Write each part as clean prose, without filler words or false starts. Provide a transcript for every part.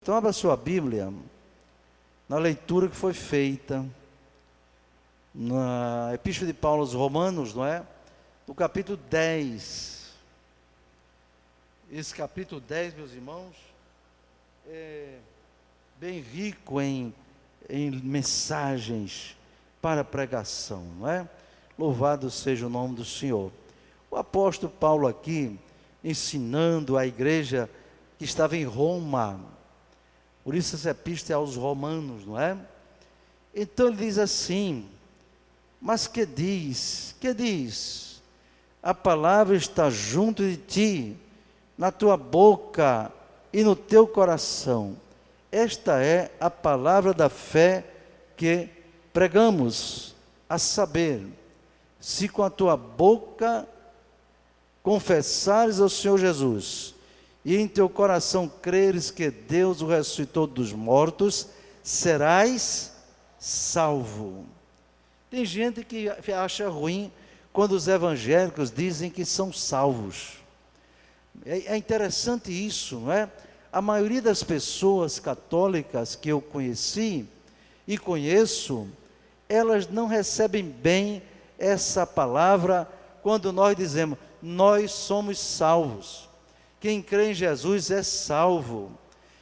Então, abra sua Bíblia na leitura que foi feita na Epístola de Paulo aos Romanos, não é? No capítulo 10. Esse capítulo 10, meus irmãos, é bem rico em mensagens para pregação, não é? Louvado seja o nome do Senhor. O apóstolo Paulo aqui, ensinando a igreja que estava em Roma. Por isso essa epístola é aos romanos, não é? Então ele diz assim: mas que diz? Que diz? A palavra está junto de ti, na tua boca e no teu coração. Esta é a palavra da fé que pregamos, a saber, se com a tua boca confessares ao Senhor Jesus, e em teu coração creres que Deus o ressuscitou dos mortos, serás salvo. Tem gente que acha ruim quando os evangélicos dizem que são salvos. É interessante isso, não é? A maioria das pessoas católicas que eu conheci e conheço, elas não recebem bem essa palavra quando nós dizemos, nós somos salvos. Quem crê em Jesus é salvo.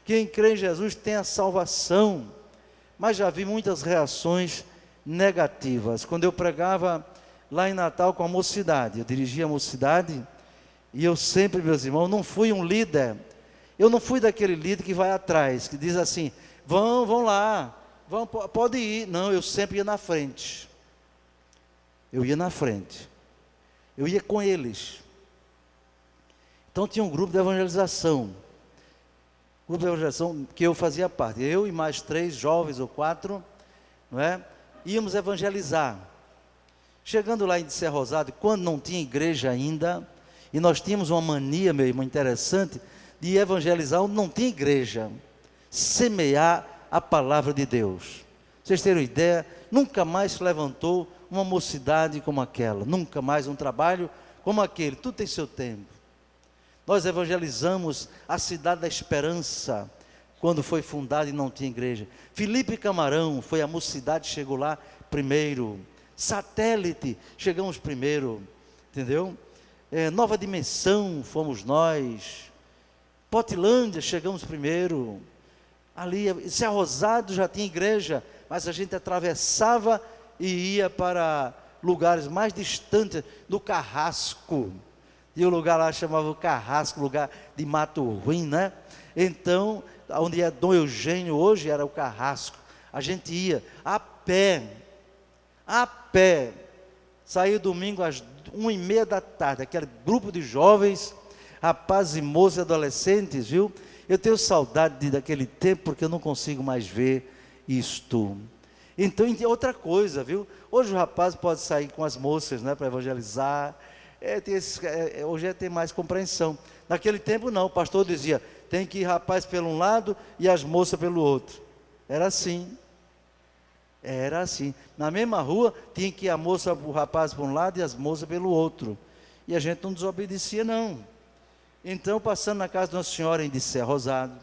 Quem crê em Jesus tem a salvação. Mas já vi muitas reações negativas. Quando eu pregava lá em Natal com a mocidade, eu dirigia a mocidade, e eu sempre, meus irmãos, não fui um líder. Eu não fui daquele líder que vai atrás, que diz assim, vão lá, pode ir. Não, eu sempre ia na frente. Eu ia na frente. Eu ia com eles. Então tinha um grupo de evangelização. Grupo de evangelização que eu fazia parte. Eu e mais 3 jovens ou 4, não é? Íamos evangelizar. Chegando lá em Ser Rosado, quando não tinha igreja ainda, e nós tínhamos uma mania, meu irmão, interessante, de evangelizar onde não tinha igreja. Semear a palavra de Deus. Vocês terem uma ideia, nunca mais se levantou uma mocidade como aquela. Nunca mais um trabalho como aquele. Tudo tem seu tempo. Nós evangelizamos a cidade da Esperança, quando foi fundada e não tinha igreja. Felipe Camarão, foi a mocidade, chegou lá primeiro. Satélite, chegamos primeiro, entendeu? Nova Dimensão, fomos nós. Potilândia, chegamos primeiro. Ali, Ser Rosado já tinha igreja, mas a gente atravessava e ia para lugares mais distantes, do Carrasco. E o lugar lá chamava o Carrasco, lugar de mato ruim, né? Então, onde é Dom Eugênio hoje, era o Carrasco. A gente ia a pé, saía domingo às 1h30 da tarde, aquele grupo de jovens, rapazes e moças, adolescentes, viu? Eu tenho saudade daquele tempo, porque eu não consigo mais ver isto. Então, outra coisa, viu? Hoje o rapaz pode sair com as moças, né, para evangelizar. Hoje tem mais compreensão. Naquele tempo não, o pastor dizia, tem que ir rapaz pelo um lado e as moças pelo outro. Era assim. Era assim. Na mesma rua, tinha que ir o rapaz por um lado e as moças pelo outro. E a gente não desobedecia, não. Então, passando na casa de uma senhora em Ser Rosado,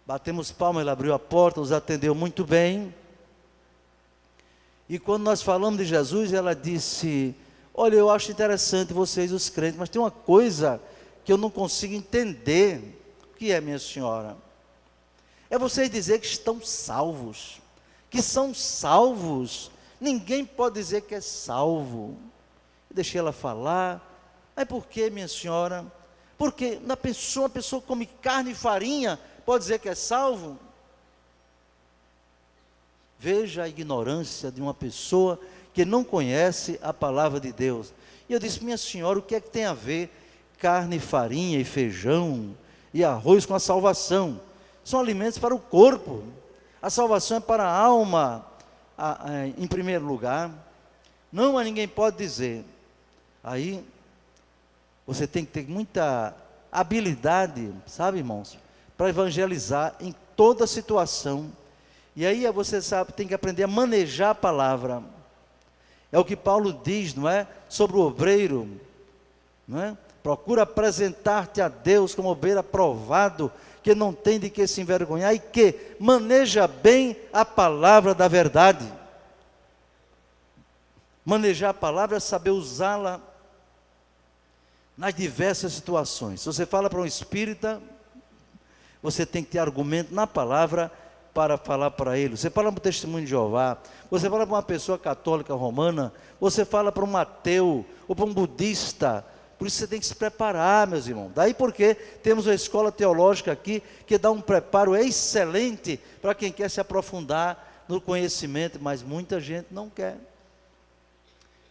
batemos palmas, ela abriu a porta, nos atendeu muito bem. E quando nós falamos de Jesus, ela disse, olha, eu acho interessante vocês, os crentes, mas tem uma coisa que eu não consigo entender. O que é, minha senhora? É vocês dizer que estão salvos, que são salvos. Ninguém pode dizer que é salvo. Eu deixei ela falar. Mas por que, minha senhora? Porque uma pessoa come carne e farinha, pode dizer que é salvo? Veja a ignorância de uma pessoa que não conhece a palavra de Deus. E eu disse, minha senhora, o que é que tem a ver carne, farinha e feijão e arroz com a salvação? São alimentos para o corpo. A salvação é para a alma, em primeiro lugar. Não, mas ninguém pode dizer. Aí, você tem que ter muita habilidade, sabe, irmãos, para evangelizar em toda situação. E aí, você sabe, tem que aprender a manejar a palavra. É o que Paulo diz, não é? Sobre o obreiro, não é? Procura apresentar-te a Deus como obreiro aprovado, que não tem de que se envergonhar e que maneja bem a palavra da verdade. Manejar a palavra é saber usá-la nas diversas situações. Se você fala para um espírita, você tem que ter argumento na palavra para falar para ele. Você fala para o testemunho de Jeová, você fala para uma pessoa católica romana, você fala para um ateu ou para um budista. Por isso você tem que se preparar, meus irmãos. Daí porque temos uma escola teológica aqui que dá um preparo excelente para quem quer se aprofundar no conhecimento, mas muita gente não quer.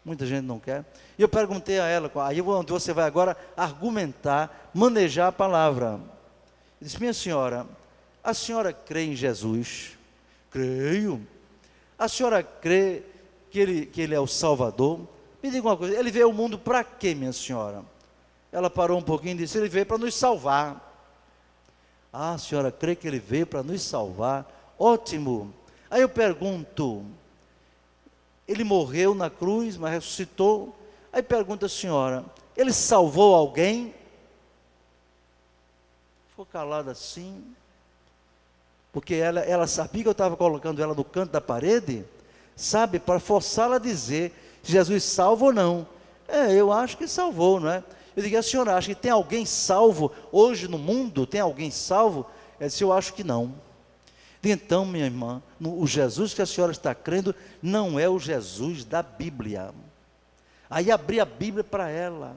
Muita gente não quer. E eu perguntei a ela, aí onde você vai agora argumentar, manejar a palavra. Eu disse: minha senhora, a senhora crê em Jesus? Creio. A senhora crê que ele é o Salvador? Me diga uma coisa, ele veio ao mundo para quê, minha senhora? Ela parou um pouquinho e disse: ele veio para nos salvar. Ah, a senhora crê que ele veio para nos salvar? Ótimo. Aí eu pergunto, ele morreu na cruz, mas ressuscitou. Aí pergunta a senhora, ele salvou alguém? Ficou calada assim, porque ela sabia que eu estava colocando ela no canto da parede, sabe, para forçá-la a dizer se Jesus salva ou não. Eu acho que salvou, não é? Eu digo: a senhora acha que tem alguém salvo hoje no mundo? Tem alguém salvo? Ela disse: eu acho que não. Então, minha irmã, o Jesus que a senhora está crendo não é o Jesus da Bíblia. Aí abri a Bíblia para ela,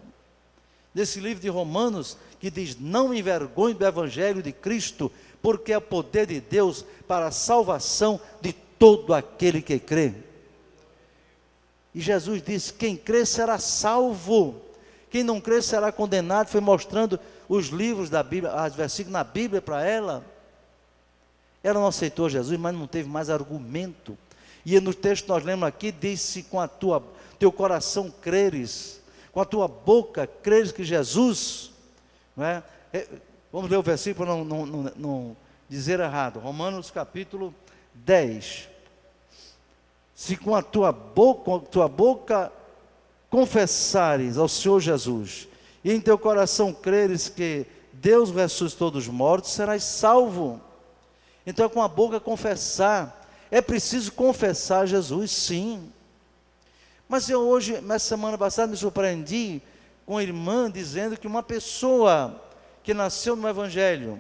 nesse livro de Romanos, que diz: não me envergonhe do Evangelho de Cristo, porque é o poder de Deus para a salvação de todo aquele que crê. E Jesus disse: quem crê será salvo, quem não crê será condenado. Foi mostrando os livros da Bíblia, os versículos na Bíblia para ela. Ela não aceitou Jesus, mas não teve mais argumento. E no texto que nós lemos aqui, diz-se: com a teu coração creres, com a tua boca creres que Jesus, não é? Vamos ler o versículo para não dizer errado. Romanos capítulo 10. Se com a tua boca confessares ao Senhor Jesus, e em teu coração creres que Deus ressuscitou dos mortos, serás salvo. Então, com a boca confessar, é preciso confessar Jesus, sim. Mas eu hoje, na semana passada, me surpreendi com a irmã dizendo que uma pessoa que nasceu no Evangelho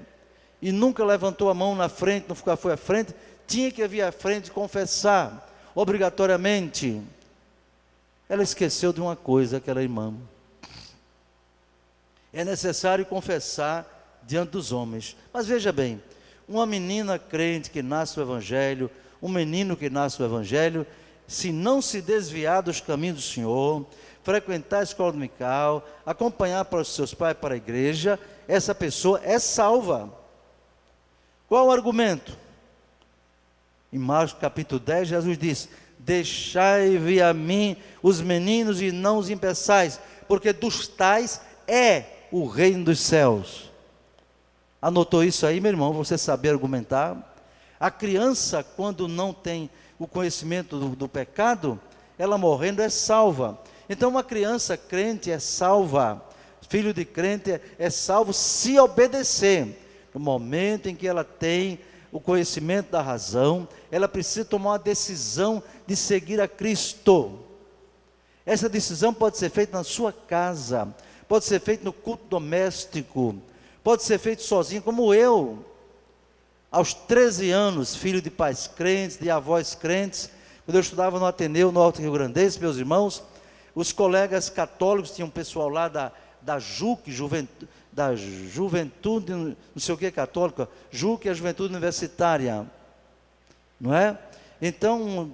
e nunca levantou a mão na frente, nunca foi à frente, tinha que vir à frente confessar, obrigatoriamente. Ela esqueceu de uma coisa, aquela irmã. É necessário confessar diante dos homens. Mas veja bem, uma menina crente que nasce no Evangelho, um menino que nasce no Evangelho, se não se desviar dos caminhos do Senhor, frequentar a escola dominical, acompanhar para os seus pais para a igreja, essa pessoa é salva. Qual o argumento? Em Marcos capítulo 10, Jesus diz: deixai vir a mim os meninos e não os impeçais, porque dos tais é o reino dos céus. Anotou isso aí, meu irmão, para você saber argumentar? A criança, quando não tem o conhecimento do pecado, ela morrendo é salva. Então uma criança crente é salva, filho de crente é salvo se obedecer. No momento em que ela tem o conhecimento da razão, ela precisa tomar uma decisão de seguir a Cristo. Essa decisão pode ser feita na sua casa, pode ser feita no culto doméstico, pode ser feito sozinho, como eu. Aos 13 anos, filho de pais crentes, de avós crentes, quando eu estudava no Ateneu Norte Rio Grandense, meus irmãos, os colegas católicos, tinham um pessoal lá da JUC, da Juventude, não sei o que católica, JUC é a Juventude Universitária, não é? Então,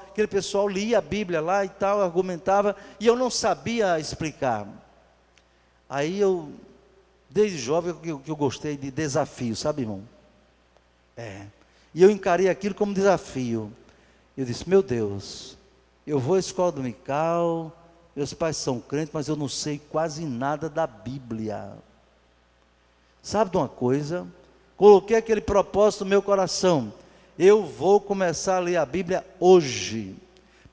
aquele pessoal lia a Bíblia lá e tal, argumentava, e eu não sabia explicar. Aí desde jovem, que eu gostei de desafio, sabe, irmão? E eu encarei aquilo como desafio. Eu disse: meu Deus, eu vou à escola dominical, meus pais são crentes, mas eu não sei quase nada da Bíblia. Sabe de uma coisa? Coloquei aquele propósito no meu coração: eu vou começar a ler a Bíblia hoje,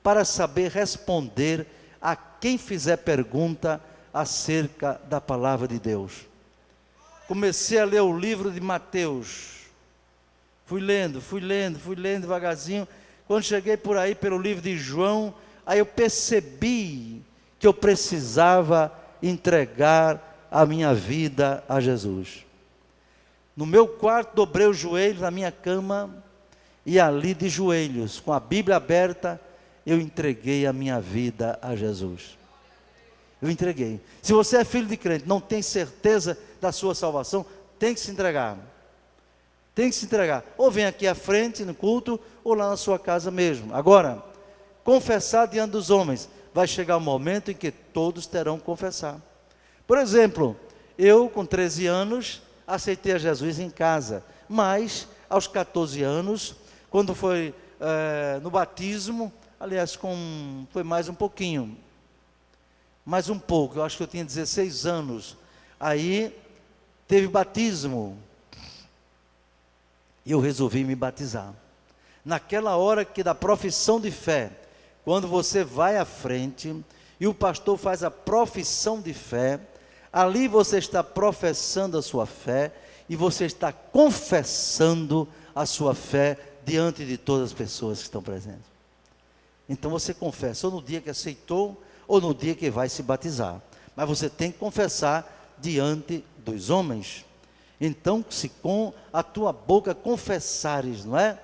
para saber responder a quem fizer pergunta acerca da palavra de Deus. comecei a ler o livro de Mateus. Fui lendo devagarzinho. Quando cheguei por aí, pelo livro de João, aí eu percebi que eu precisava entregar a minha vida a Jesus. No meu quarto, dobrei os joelhos na minha cama, e ali de joelhos, com a Bíblia aberta, eu entreguei a minha vida a Jesus. Eu entreguei. Se você é filho de crente, não tem certeza da sua salvação, tem que se entregar. Tem que se entregar. Ou vem aqui à frente no culto, ou lá na sua casa mesmo. Agora, confessar diante dos homens. Vai chegar o momento em que todos terão que confessar. Por exemplo, eu com 13 anos, aceitei a Jesus em casa. Mas, aos 14 anos, quando foi no batismo, aliás, foi mais um pouquinho. Mais um pouco, eu acho que eu tinha 16 anos. Aí, teve batismo. E eu resolvi me batizar. Naquela hora que da profissão de fé, quando você vai à frente e o pastor faz a profissão de fé, ali você está professando a sua fé e você está confessando a sua fé diante de todas as pessoas que estão presentes. Então você confessa ou no dia que aceitou ou no dia que vai se batizar. Mas você tem que confessar diante dos homens. Então, se com a tua boca confessares, não é?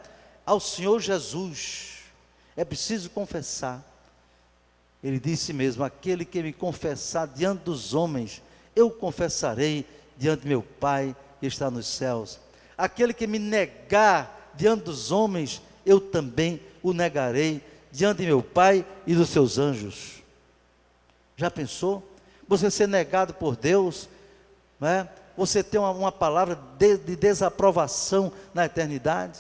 Ao Senhor Jesus, é preciso confessar. Ele disse mesmo: aquele que me confessar diante dos homens, eu confessarei diante de meu Pai que está nos céus. Aquele que me negar diante dos homens, eu também o negarei diante de meu Pai e dos seus anjos. Já pensou? Você ser negado por Deus, não é? Você tem uma palavra de desaprovação na eternidade.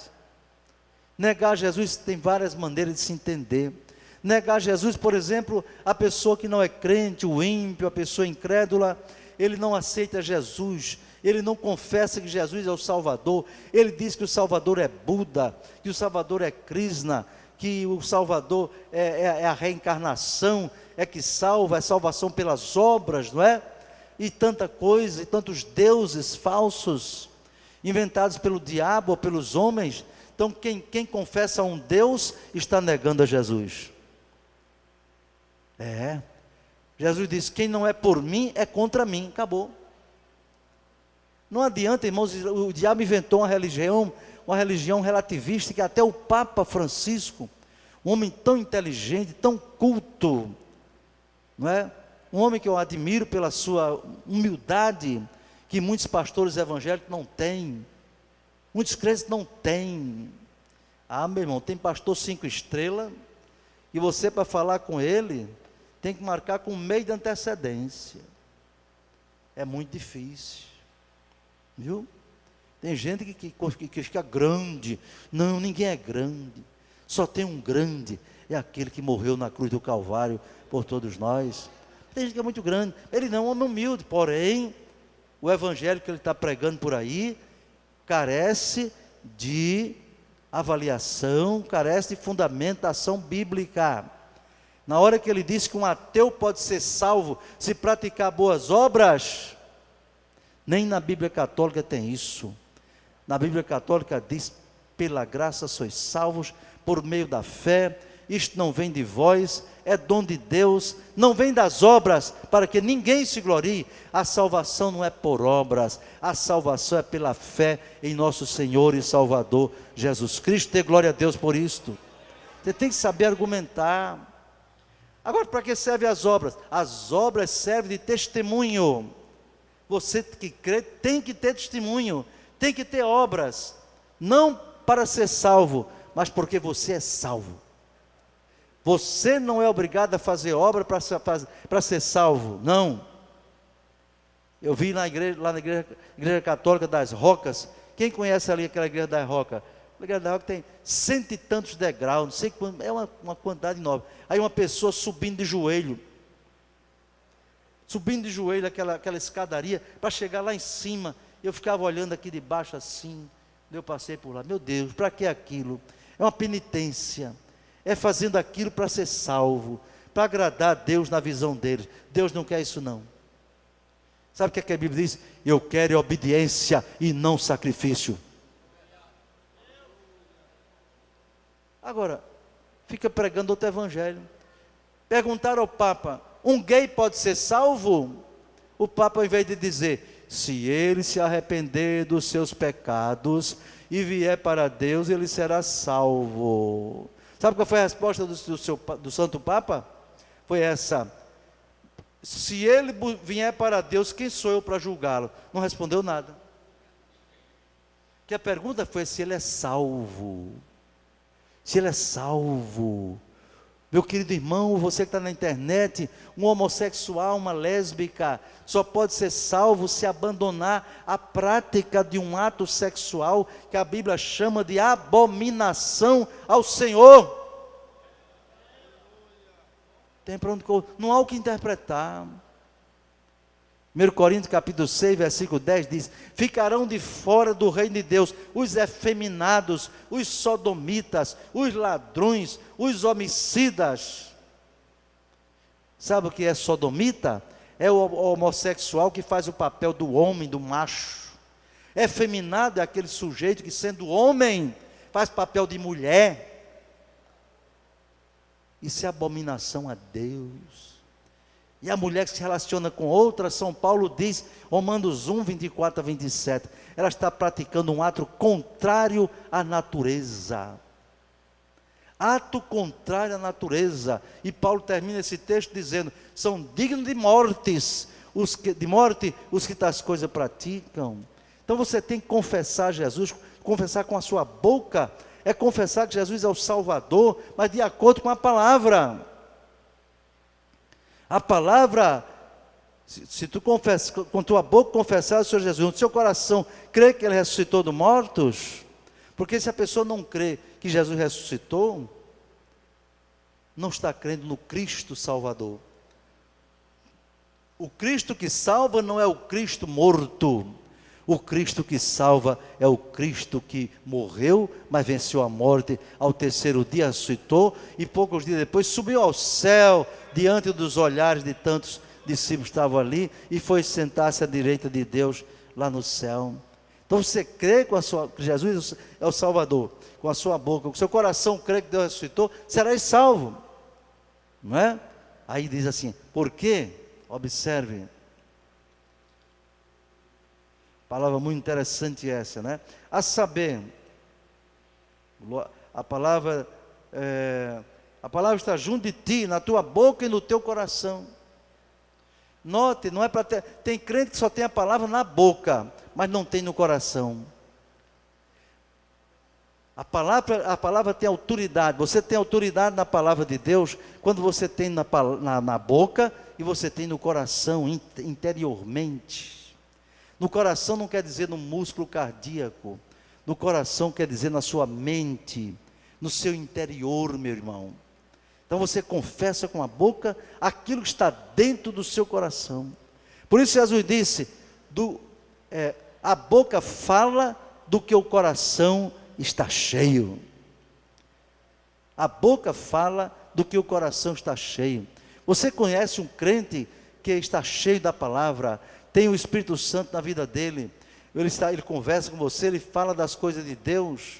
Negar Jesus tem várias maneiras de se entender. Negar Jesus, por exemplo, a pessoa que não é crente, o ímpio, a pessoa incrédula, ele não aceita Jesus, ele não confessa que Jesus é o Salvador, ele diz que o Salvador é Buda, que o Salvador é Krishna, que o Salvador é a reencarnação, é que salva, é salvação pelas obras, não é? E tanta coisa, e tantos deuses falsos, inventados pelo diabo ou pelos homens. Então quem confessa a um Deus, está negando a Jesus. Jesus disse: quem não é por mim, é contra mim, acabou. Não adianta, irmãos, o diabo inventou uma religião relativista, que até o Papa Francisco, um homem tão inteligente, tão culto, não é? Um homem que eu admiro pela sua humildade, que muitos pastores evangélicos não têm, muitos crentes não têm. Meu irmão, tem pastor 5 estrelas, e você, para falar com ele, tem que marcar com um mês de antecedência. É muito difícil, viu? Tem gente que fica grande. Não, ninguém é grande, só tem um grande, é aquele que morreu na cruz do Calvário por todos nós. Tem gente que é muito grande, ele não é um homem humilde, porém, o evangelho que ele está pregando por aí, carece de avaliação, carece de fundamentação bíblica. Na hora que ele diz que um ateu pode ser salvo se praticar boas obras, nem na Bíblia Católica tem isso. Na Bíblia Católica diz: pela graça sois salvos, por meio da fé, isto não vem de vós, é dom de Deus, não vem das obras, para que ninguém se glorie. A salvação não é por obras, a salvação é pela fé em nosso Senhor e Salvador Jesus Cristo. Dê glória a Deus por isto. Você tem que saber argumentar. Agora, para que servem as obras? As obras servem de testemunho. Você que crê tem que ter testemunho, tem que ter obras, não para ser salvo, mas porque você é salvo. Você não é obrigado a fazer obra para ser salvo, não. Eu vi lá na igreja católica das Rocas. Quem conhece ali aquela igreja das Rocas? A igreja das Rocas tem 100 e tantos degraus, não sei quanto, é uma quantidade enorme. Aí uma pessoa subindo de joelho, aquela escadaria, para chegar lá em cima. Eu ficava olhando aqui de baixo assim, eu passei por lá. Meu Deus, para que aquilo? É uma penitência. É fazendo aquilo para ser salvo, para agradar a Deus na visão deles. Deus não quer isso não. Sabe o que a Bíblia diz? Eu quero obediência e não sacrifício. Agora, fica pregando outro evangelho. Perguntaram ao Papa, um gay pode ser salvo? O Papa, ao invés de dizer, se ele se arrepender dos seus pecados e vier para Deus, ele será salvo. Sabe qual foi a resposta do Santo Papa? Foi essa: se ele vier para Deus, quem sou eu para julgá-lo? Não respondeu nada. Que a pergunta foi se ele é salvo. Se ele é salvo. Meu querido irmão, você que está na internet, um homossexual, uma lésbica, só pode ser salvo se abandonar a prática de um ato sexual que a Bíblia chama de abominação ao Senhor. Tem para onde correr, não há o que interpretar. 1 Coríntios capítulo 6, versículo 10 diz, ficarão de fora do reino de Deus os efeminados, os sodomitas, os ladrões, os homicidas. Sabe o que é sodomita? É o homossexual que faz o papel do homem, do macho. Efeminado é aquele sujeito que, sendo homem, faz papel de mulher. Isso é abominação a Deus. E a mulher que se relaciona com outra, São Paulo diz, Romanos 1, 24 a 27, ela está praticando um ato contrário à natureza. Ato contrário à natureza. E Paulo termina esse texto dizendo, são dignos de morte os que tais coisas praticam. Então você tem que confessar Jesus, confessar com a sua boca, é confessar que Jesus é o Salvador, mas de acordo com a palavra. A palavra, se tu confessa, com tua boca confessar o Senhor Jesus, no seu coração crê que Ele ressuscitou dos mortos, porque se a pessoa não crê que Jesus ressuscitou, não está crendo no Cristo Salvador. O Cristo que salva não é o Cristo morto, o Cristo que salva é o Cristo que morreu, mas venceu a morte, ao terceiro dia ressuscitou, e poucos dias depois subiu ao céu, diante dos olhares de tantos discípulos que estavam ali, e foi sentar-se à direita de Deus, lá no céu. Então você crê que Jesus é o Salvador, com a sua boca, com o seu coração crê que Deus ressuscitou, serás salvo, não é? Aí diz assim, por quê? Observe, palavra muito interessante essa, né? A saber, a palavra está junto de ti, na tua boca e no teu coração. Note, não é para ter, tem crente que só tem a palavra na boca, mas não tem no coração. A palavra tem autoridade, você tem autoridade na palavra de Deus, quando você tem na boca e você tem no coração, interiormente. No coração não quer dizer no músculo cardíaco, no coração quer dizer na sua mente, no seu interior, meu irmão. Então você confessa com a boca aquilo que está dentro do seu coração. Por isso Jesus disse, a boca fala do que o coração está cheio. A boca fala do que o coração está cheio. Você conhece um crente que está cheio da palavra, tem o Espírito Santo na vida dele, ele conversa com você, ele fala das coisas de Deus.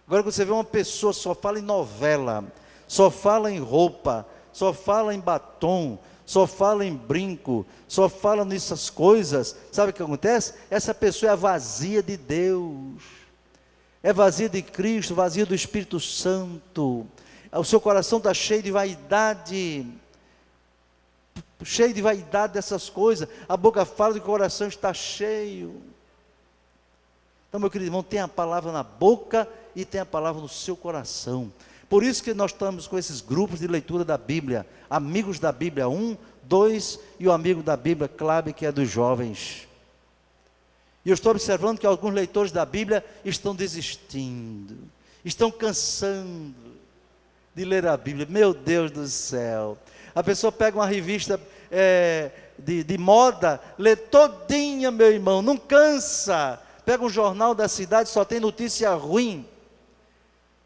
Agora você vê uma pessoa só fala em novela, só fala em roupa, só fala em batom, só fala em brinco, só fala nessas coisas, sabe o que acontece? Essa pessoa é vazia de Deus, é vazia de Cristo, vazia do Espírito Santo, o seu coração está cheio de vaidade, dessas coisas, a boca fala de que o coração está cheio. Então, meu querido irmão, tem a palavra na boca e tem a palavra no seu coração. Por isso que nós estamos com esses grupos de leitura da Bíblia, Amigos da Bíblia 1, 2 e o Amigo da Bíblia Club, que é dos jovens. E eu estou observando que alguns leitores da Bíblia estão desistindo, estão cansando de ler a Bíblia. Meu Deus do céu, a pessoa pega uma revista de moda, lê todinha, meu irmão, não cansa. Pega um jornal da cidade, só tem notícia ruim.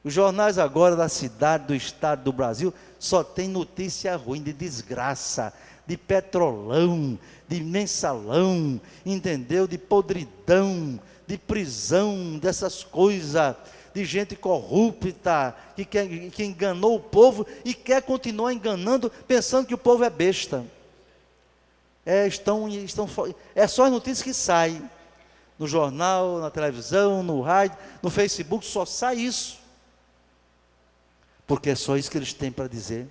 Os jornais agora da cidade, do estado, do Brasil, só tem notícia ruim, de desgraça, de petrolão, de mensalão, entendeu? De podridão, de prisão, dessas coisas, de gente corrupta, que enganou o povo e quer continuar enganando, pensando que o povo é besta. É só as notícias que saem, no jornal, na televisão, no rádio, no Facebook, só sai isso, porque é só isso que eles têm para dizer.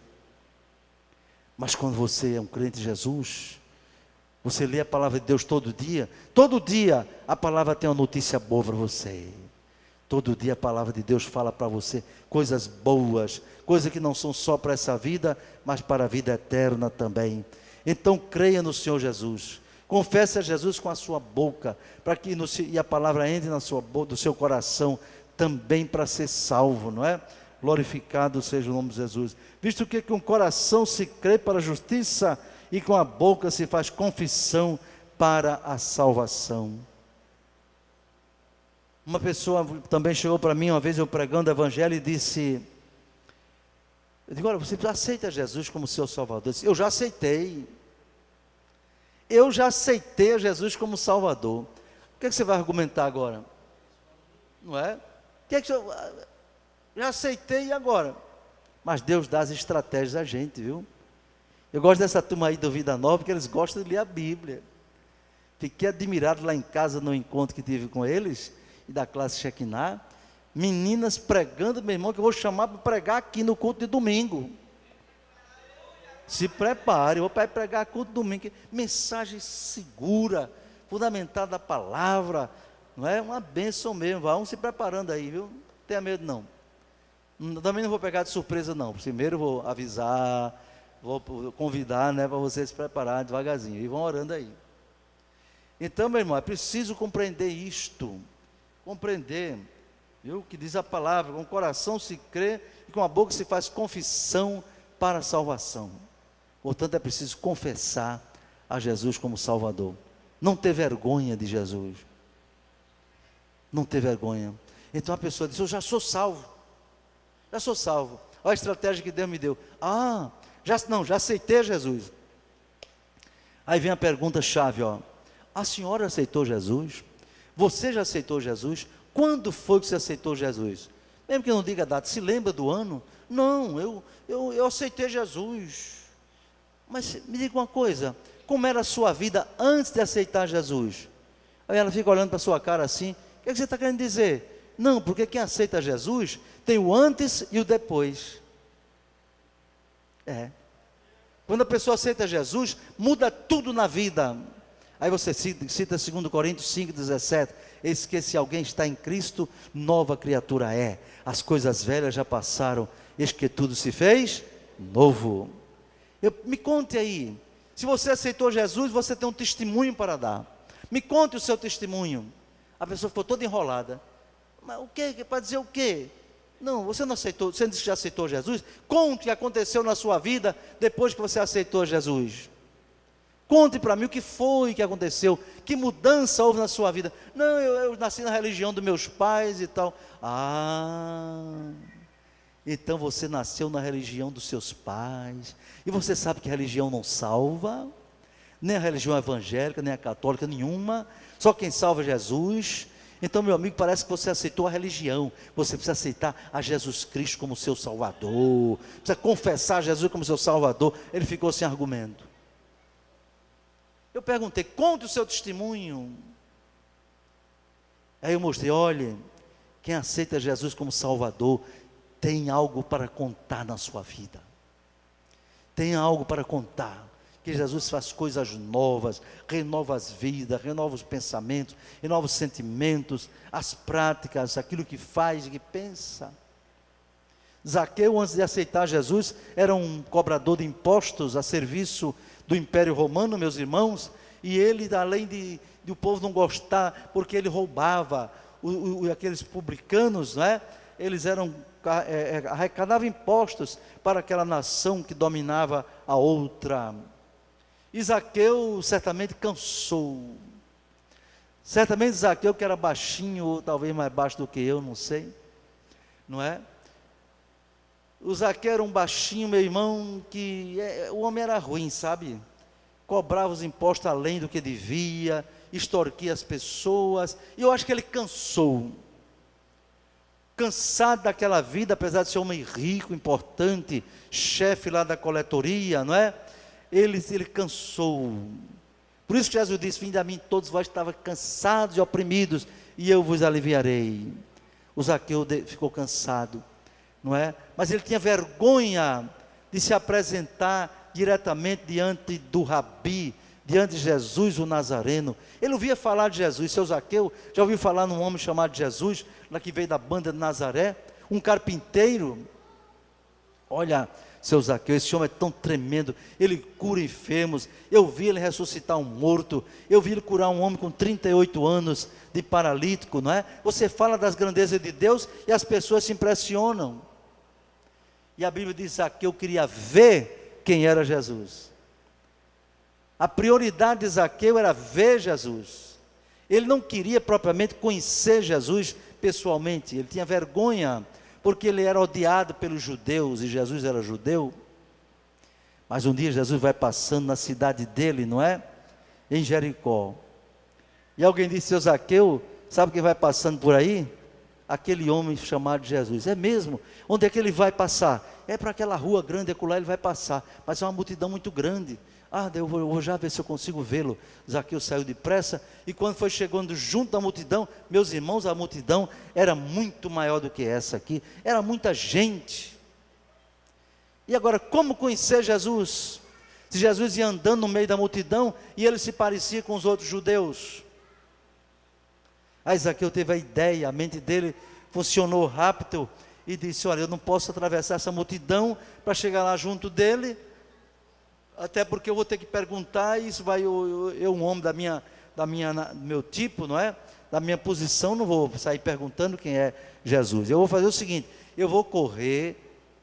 Mas quando você é um crente em Jesus, você lê a palavra de Deus todo dia a palavra tem uma notícia boa para você. Todo dia a palavra de Deus fala para você coisas boas, coisas que não são só para essa vida, mas para a vida eterna também. Então creia no Senhor Jesus, confesse a Jesus com a sua boca, para que e a palavra entre na sua boca, do seu coração, também para ser salvo, não é? Glorificado seja o nome de Jesus. Visto que com o coração se crê para a justiça, e com a boca se faz confissão para a salvação. Uma pessoa também chegou para mim uma vez, eu pregando o evangelho, e disse, eu digo, olha, você aceita Jesus como seu Salvador? Eu disse, eu já aceitei Jesus como Salvador. O que é que você vai argumentar agora? Não é? O que é que você... Já aceitei, e agora? Mas Deus dá as estratégias a gente, viu? Eu gosto dessa turma aí do Vida Nova, porque eles gostam de ler a Bíblia. Fiquei admirado lá em casa, no encontro que tive com eles, e da classe Shekinah, meninas pregando, meu irmão, que eu vou chamar para pregar aqui no culto de domingo. Se prepare, eu vou pregar culto de domingo. Mensagem segura, fundamentada da palavra, não é? Uma bênção mesmo. Vão se preparando aí, viu? Não tenha medo não. Também não vou pegar de surpresa não. Primeiro eu vou avisar, vou convidar, né, para vocês se prepararem devagarzinho. E vão orando aí. Então, meu irmão, é preciso compreender isto. Compreender, viu? Que diz a palavra, com o coração se crê e com a boca se faz confissão para a salvação. Portanto, é preciso confessar a Jesus como Salvador. Não ter vergonha de Jesus. Não ter vergonha. Então a pessoa diz, eu já sou salvo. Já sou salvo. Olha a estratégia que Deus me deu. Já aceitei Jesus. Aí vem a pergunta chave, ó. A senhora aceitou Jesus? Você já aceitou Jesus? Quando foi que você aceitou Jesus? Mesmo que não diga a data, se lembra do ano? Não, eu aceitei Jesus. Mas me diga uma coisa, como era a sua vida antes de aceitar Jesus? Aí ela fica olhando para a sua cara assim, o que você está querendo dizer? Não, porque quem aceita Jesus tem o antes e o depois. Quando a pessoa aceita Jesus, muda tudo na vida. Aí você cita 2 Coríntios 5,17, eis que se alguém está em Cristo, nova criatura é. As coisas velhas já passaram, eis que tudo se fez novo. Me conte aí, se você aceitou Jesus, você tem um testemunho para dar. Me conte o seu testemunho. A pessoa ficou toda enrolada. Mas o que? Para dizer o quê? Não, você não aceitou, você disse que já aceitou Jesus? Conte o que aconteceu na sua vida depois que você aceitou Jesus. Conte para mim o que foi que aconteceu, que mudança houve na sua vida. Não, eu nasci na religião dos meus pais e tal. Então você nasceu na religião dos seus pais. E você sabe que a religião não salva, nem a religião evangélica, nem a católica, nenhuma. Só quem salva é Jesus. Então, meu amigo, parece que você aceitou a religião. Você precisa aceitar a Jesus Cristo como seu Salvador. Precisa confessar Jesus como seu Salvador. Ele ficou sem argumento. Eu perguntei, conte o seu testemunho. Aí eu mostrei, olha, quem aceita Jesus como Salvador, tem algo para contar na sua vida. Tem algo para contar. Que Jesus faz coisas novas, renova as vidas, renova os pensamentos, renova os sentimentos, as práticas, aquilo que faz e que pensa. Zaqueu, antes de aceitar Jesus, era um cobrador de impostos a serviço do Império Romano, meus irmãos, e ele, além de o povo não gostar, porque ele roubava, aqueles publicanos, né? Eles arrecadavam impostos para aquela nação que dominava a outra. E Zaqueu certamente cansou. Certamente Zaqueu, que era baixinho, ou talvez mais baixo do que eu, não sei, não é? O Zaqueu era um baixinho, meu irmão, que o homem era ruim, sabe? cobrava os impostos além do que devia, extorquia as pessoas, e eu acho que ele cansado daquela vida, apesar de ser um homem rico, importante, chefe lá da coletoria, não é? Ele cansou. Por isso que Jesus disse: vinde a mim todos vós que estavam cansados e oprimidos, e eu vos aliviarei. O Zaqueu ficou cansado, não é? Mas ele tinha vergonha de se apresentar diretamente diante do Rabi, diante de Jesus o Nazareno. Ele ouvia falar de Jesus. Seu Zaqueu já ouviu falar num homem chamado Jesus, lá que veio da banda de Nazaré, um carpinteiro? Olha, seu Zaqueu, esse homem é tão tremendo, ele cura enfermos, eu vi ele ressuscitar um morto, eu vi ele curar um homem com 38 anos de paralítico, não é? Você fala das grandezas de Deus e as pessoas se impressionam. E a Bíblia diz: Zaqueu queria ver quem era Jesus. A prioridade de Zaqueu era ver Jesus. Ele não queria propriamente conhecer Jesus pessoalmente, ele tinha vergonha, porque ele era odiado pelos judeus, e Jesus era judeu. Mas um dia Jesus vai passando na cidade dele, não é? Em Jericó. E alguém disse: seu Zaqueu, sabe quem vai passando por aí? Aquele homem chamado Jesus. É mesmo? Onde é que ele vai passar? É para aquela rua grande, acolá ele vai passar, mas é uma multidão muito grande. Eu vou já ver se eu consigo vê-lo. Zaqueu saiu depressa, e quando foi chegando junto da multidão, meus irmãos, a multidão era muito maior do que essa aqui, era muita gente. E agora, como conhecer Jesus? Se Jesus ia andando no meio da multidão, e ele se parecia com os outros judeus. Aí Zaqueu teve a ideia, a mente dele funcionou rápido, e disse: olha, eu não posso atravessar essa multidão para chegar lá junto dele, até porque eu vou ter que perguntar, e isso vai, eu um homem do meu tipo, não é? Da minha posição, não vou sair perguntando quem é Jesus. Eu vou fazer o seguinte: eu vou correr,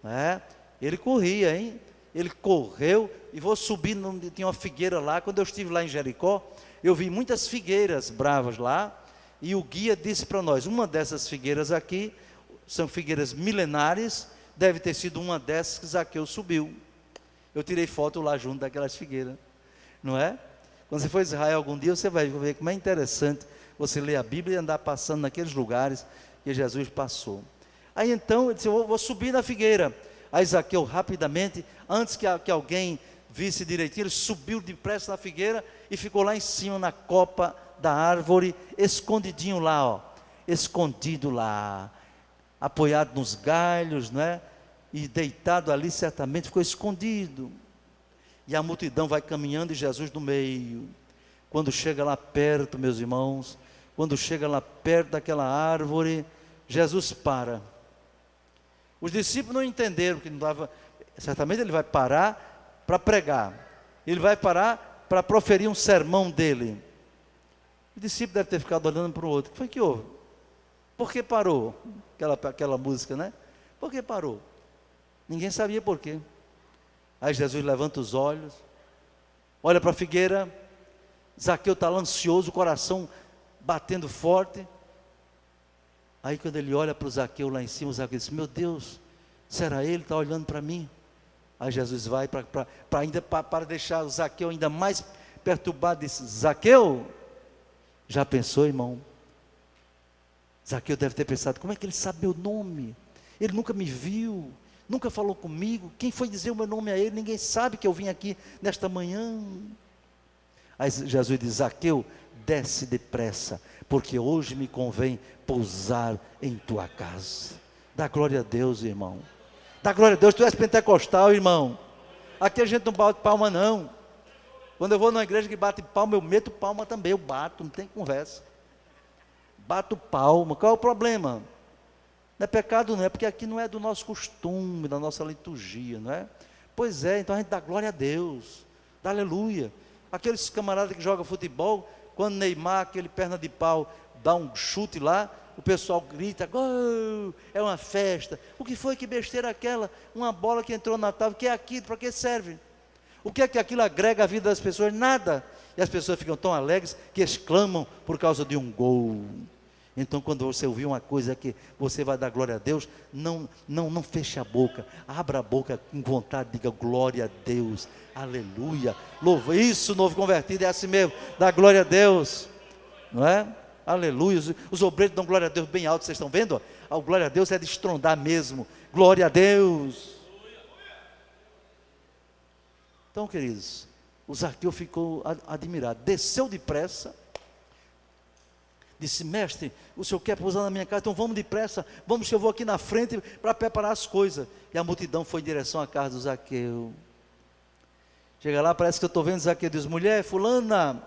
né? Ele corria, hein? Ele correu, e vou subir, tinha uma figueira lá. Quando eu estive lá em Jericó, eu vi muitas figueiras bravas lá, e o guia disse para nós: uma dessas figueiras aqui, são figueiras milenares, deve ter sido uma dessas que Zaqueu subiu. Eu tirei foto lá junto daquelas figueiras, não é? Quando você for a Israel algum dia, você vai ver como é interessante você ler a Bíblia e andar passando naqueles lugares que Jesus passou. Aí então, ele disse: eu vou subir na figueira. Aí Zaqueu rapidamente, antes que alguém visse direitinho, ele subiu depressa na figueira e ficou lá em cima, na copa da árvore, escondidinho lá, ó, escondido lá, apoiado nos galhos, não é? E deitado ali, certamente ficou escondido. E a multidão vai caminhando, e Jesus no meio. Quando chega lá perto, meus irmãos, quando chega lá perto daquela árvore, Jesus para. Os discípulos não entenderam que não dava. Certamente ele vai parar para pregar, ele vai parar para proferir um sermão dele. O discípulo deve ter ficado olhando para o outro: o que foi que houve? Por que parou? Aquela música, né? Por que parou? Ninguém sabia por quê. Aí Jesus levanta os olhos, olha para a figueira. Zaqueu está lá ansioso, o coração batendo forte. Aí quando ele olha para o Zaqueu lá em cima, o Zaqueu diz: meu Deus, será ele? Está olhando para mim. Aí Jesus vai para deixar o Zaqueu ainda mais perturbado, disse: Zaqueu, já pensou, irmão? Zaqueu deve ter pensado: como é que ele sabe meu nome? Ele nunca me viu, nunca falou comigo. Quem foi dizer o meu nome a ele? Ninguém sabe que eu vim aqui nesta manhã. Aí Jesus diz: Zaqueu, desce depressa, porque hoje me convém pousar em tua casa. Dá glória a Deus, irmão. Dá glória a Deus. Tu és pentecostal, irmão. Aqui a gente não bate palma, não. Quando eu vou numa igreja que bate palma, eu meto palma também. Eu bato, não tem conversa. Bato palma. Qual é o problema? Não é pecado, não é, porque aqui não é do nosso costume, da nossa liturgia, não é? Pois é, então a gente dá glória a Deus, dá aleluia. Aqueles camaradas que jogam futebol, quando Neymar, aquele perna de pau, dá um chute lá, o pessoal grita: gol, é uma festa. O que foi? Que besteira aquela? Uma bola que entrou na tábua, que é aquilo, para que serve? O que é que aquilo agrega à vida das pessoas? Nada. E as pessoas ficam tão alegres que exclamam por causa de um gol. Então, quando você ouvir uma coisa que você vai dar glória a Deus, não feche a boca, abra a boca com vontade, diga glória a Deus, aleluia, louva. Isso, novo convertido, é assim mesmo, dá glória a Deus, não é? Aleluia. Os obreiros dão glória a Deus bem alto, vocês estão vendo? A glória a Deus é de estrondar mesmo, glória a Deus. Então, queridos, o Zaqueu ficou admirado, desceu depressa, disse: mestre, o senhor quer pousar na minha casa? Então vamos depressa, vamos que eu vou aqui na frente para preparar as coisas. E a multidão foi em direção à casa do Zaqueu. Chega lá, parece que eu estou vendo Zaqueu, diz: mulher, fulana,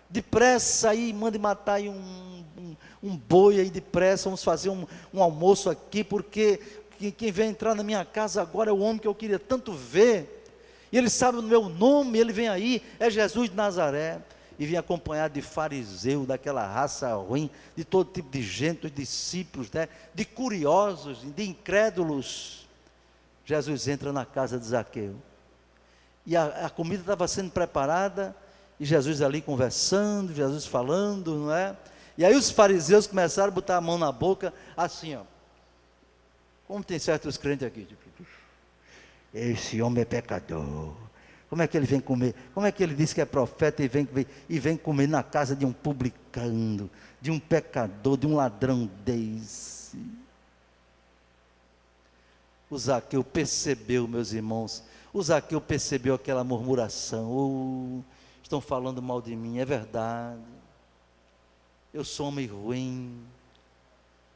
depressa aí, mande matar aí um boi aí depressa, vamos fazer um almoço aqui, porque quem vem entrar na minha casa agora é o homem que eu queria tanto ver, e ele sabe o meu nome, ele vem aí, é Jesus de Nazaré. E vinha acompanhado de fariseu, daquela raça ruim, de todo tipo de gente, dos discípulos, né? De curiosos, de incrédulos. Jesus entra na casa de Zaqueu, e a comida estava sendo preparada, e Jesus ali conversando, Jesus falando, não é? E aí os fariseus começaram a botar a mão na boca, assim, ó. Como tem certos crentes aqui, tipo, esse homem é pecador. Como é que ele vem comer? Como é que ele diz que é profeta e vem comer na casa de um publicano, de um pecador, de um ladrão desse? O Zaqueu percebeu, meus irmãos, o Zaqueu percebeu aquela murmuração: estão falando mal de mim, é verdade, eu sou homem ruim,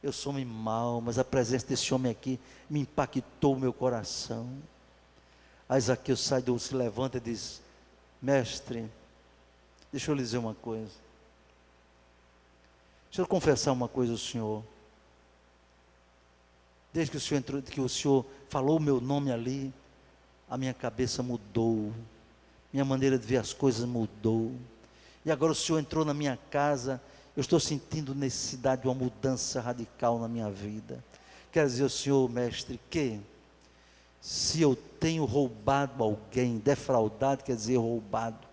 eu sou homem mau, mas a presença desse homem aqui me impactou o meu coração. Aí Zaqueu se levanta e diz: mestre, deixa eu lhe dizer uma coisa, deixa eu confessar uma coisa ao senhor. Desde que o senhor entrou, que o senhor falou o meu nome ali, a minha cabeça mudou, minha maneira de ver as coisas mudou, e agora o senhor entrou na minha casa, eu estou sentindo necessidade de uma mudança radical na minha vida. Quero dizer ao senhor, mestre, que se eu tenho roubado alguém, defraudado quer dizer roubado,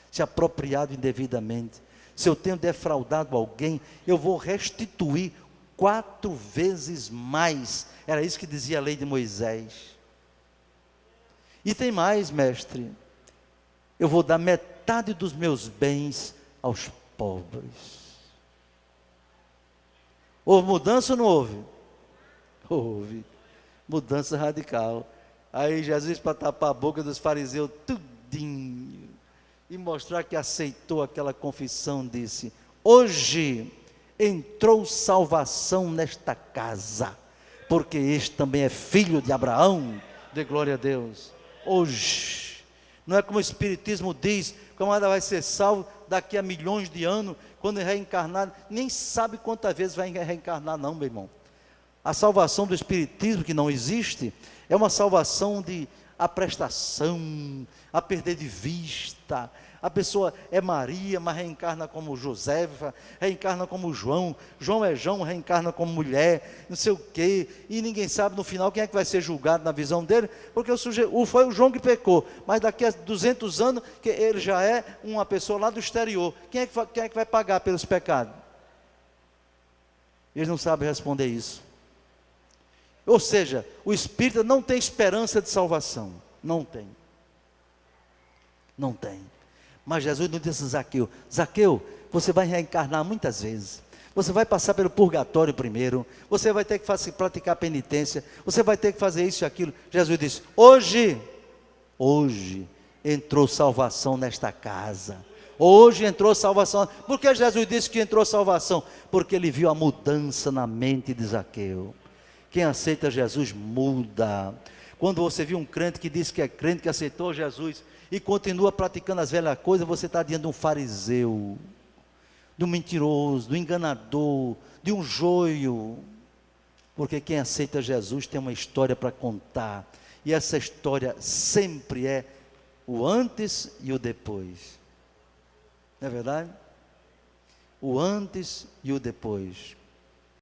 se apropriado indevidamente, se eu tenho defraudado alguém, eu vou restituir 4 vezes mais. Era isso que dizia a lei de Moisés. E tem mais, mestre, eu vou dar metade dos meus bens aos pobres. Houve mudança ou não houve? Houve mudança radical. Aí Jesus, para tapar a boca dos fariseus tudinho e mostrar que aceitou aquela confissão, disse: hoje entrou salvação nesta casa, porque este também é filho de Abraão. Dê glória a Deus. Hoje, não é como o Espiritismo diz, o camarada vai ser salvo daqui a milhões de anos, quando reencarnar, nem sabe quantas vezes vai reencarnar não, meu irmão. A salvação do Espiritismo, que não existe, é uma salvação de aprestação, a perder de vista. A pessoa é Maria, mas reencarna como Josefa, reencarna como João, João é João, reencarna como mulher, não sei o quê, e ninguém sabe no final quem é que vai ser julgado na visão dele, porque foi o João que pecou, mas daqui a 200 anos, que ele já é uma pessoa lá do exterior, quem é que vai pagar pelos pecados? Eles não sabem responder isso. Ou seja, o espírita não tem esperança de salvação, não tem. Mas Jesus não disse a Zaqueu: Zaqueu, você vai reencarnar muitas vezes, você vai passar pelo purgatório primeiro, você vai ter que praticar penitência, você vai ter que fazer isso e aquilo. Jesus disse: hoje entrou salvação nesta casa, hoje entrou salvação. Por que Jesus disse que entrou salvação? Porque ele viu a mudança na mente de Zaqueu. Quem aceita Jesus muda. Quando você viu um crente que diz que é crente, que aceitou Jesus e continua praticando as velhas coisas, você está diante de um fariseu, de um mentiroso, de um enganador, de um joio. Porque quem aceita Jesus tem uma história para contar, e essa história sempre é o antes e o depois. Não é verdade? O antes e o depois.